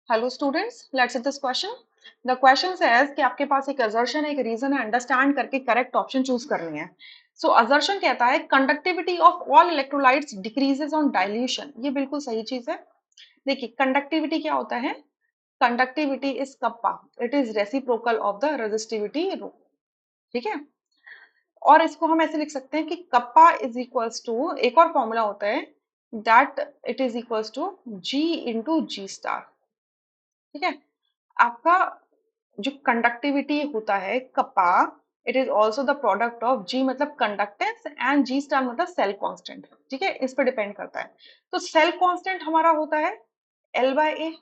Hello students, let's see this question. The question says कि आपके पास एक assertion है, एक रीजन है, अंडरस्टैंड करके करेक्ट ऑप्शन चूज करनी है. सो assertion कहता है conductivity of all electrolytes decreases on dilution. ये बिल्कुल सही चीज है. देखिए कंडक्टिविटी क्या होता है. Conductivity is kappa. It is reciprocal of the resistivity rho. ठीक है. और इसको हम ऐसे लिख सकते हैं कि कप्पा इज इक्वल्स टू, एक और फॉर्मूला होता है that it is equals to G into G star. ठीक है. आपका जो कंडक्टिविटी होता है kappa, it is also the product of G मतलब कंडक्टेंस एंड जी स्टार मतलब सेल कांस्टेंट. ठीक है, इस पर डिपेंड करता है. तो सेल कांस्टेंट हमारा होता है L by A.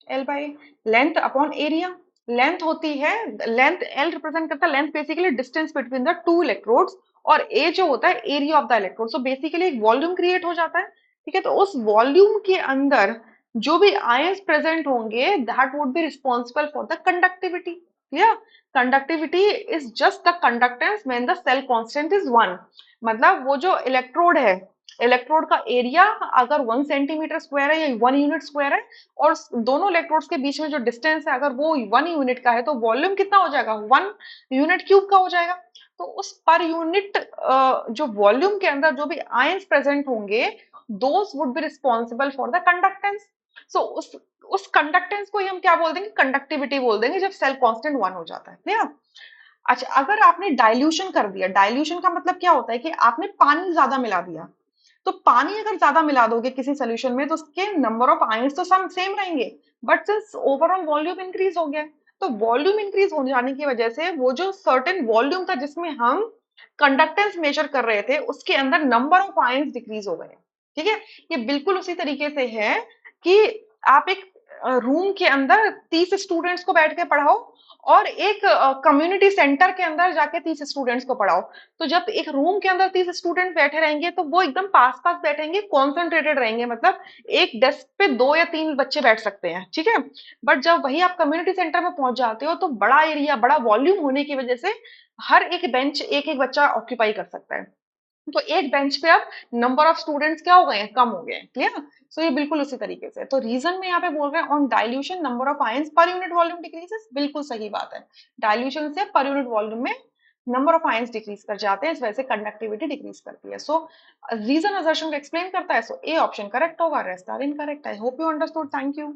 L by A length upon area. Length होती है, लेंथ एल रिप्रेजेंट करता है, length basically distance between the two electrodes. और ए जो होता है area of the electrode. So basically एक वॉल्यूम क्रिएट हो जाता है. ठीक है, तो उस वॉल्यूम के अंदर जो भी आयंस प्रेजेंट होंगे that would be responsible for the conductivity. Clear. Conductivity is just the conductance when the cell constant is 1. मतलब वो जो इलेक्ट्रोड है, इलेक्ट्रोड का एरिया अगर 1 सेंटीमीटर स्क्वायर है या 1 यूनिट स्क्वायर है, और दोनों इलेक्ट्रोड्स के बीच में जो डिस्टेंस है अगर वो 1 यूनिट का है, तो वॉल्यूम कितना हो जाएगा, 1 यूनिट क्यूब का हो जाएगा. तो उस पर यूनिट जो वॉल्यूम के अंदर जो भी आयंस प्रेजेंट होंगे, those would be responsible for the conductance. So उस कंडक्टेंस को ही हम क्या बोल देंगे, कंडक्टिविटी बोल देंगे, जब सेल कांस्टेंट 1 हो जाता है. क्लियर. अच्छा, अगर आपने डाइल्यूशन कर दिया, डाइल्यूशन का मतलब क्या होता है कि आपने पानी ज्यादा मिला दिया. तो पानी अगर ज्यादा मिला दोगे किसी सोल्यूशन में, तो उसके नंबर ऑफ आयंस तो सम सेम रहेंगे, but since overall volume increase हो गया, तो वॉल्यूम इंक्रीज हो जाने की वजह से वो जो सर्टेन वॉल्यूम था जिसमें हम कंडक्टेंस मेजर कर रहे थे, उसके अंदर नंबर ऑफ आयंस डिक्रीज हो गए. ठीक है. ये बिल्कुल उसी तरीके से है कि आप एक रूम के अंदर 30 स्टूडेंट्स को बैठ के पढ़ाओ और एक कम्युनिटी सेंटर के अंदर जाके 30 स्टूडेंट्स को पढ़ाओ. तो जब एक रूम के अंदर 30 स्टूडेंट बैठे रहेंगे तो वो एकदम पास पास बैठेंगे, कॉन्सेंट्रेटेड रहेंगे, मतलब एक डेस्क पे 2 या 3 बच्चे बैठ सकते हैं. ठीक है. बट जब वही आप कम्युनिटी सेंटर में पहुंच जाते हो तो बड़ा एरिया, बड़ा वॉल्यूम होने की वजह से हर एक बेंच एक एक बच्चा ऑक्यूपाई कर सकता है. तो एक बेंच पे अब नंबर ऑफ स्टूडेंट्स क्या हो गए हैं, कम हो गए हैं. क्लियर. सो ये बिल्कुल उसी तरीके से. तो रीजन में यहाँ पे बोल रहे हैं on dilution number of ions per unit volume decreases. बिल्कुल सही बात है. डाइल्यूशन से पर यूनिट वॉल्यूम में नंबर ऑफ आयंस डिक्रीज कर जाते हैं, इस वजह से कंडक्टिविटी डिक्रीज करती है. सो रीजन असर्शन को एक्सप्लेन करता है. सो ए ऑप्शन करेक्ट होगा, rest are incorrect. I hope you understood. Thank you.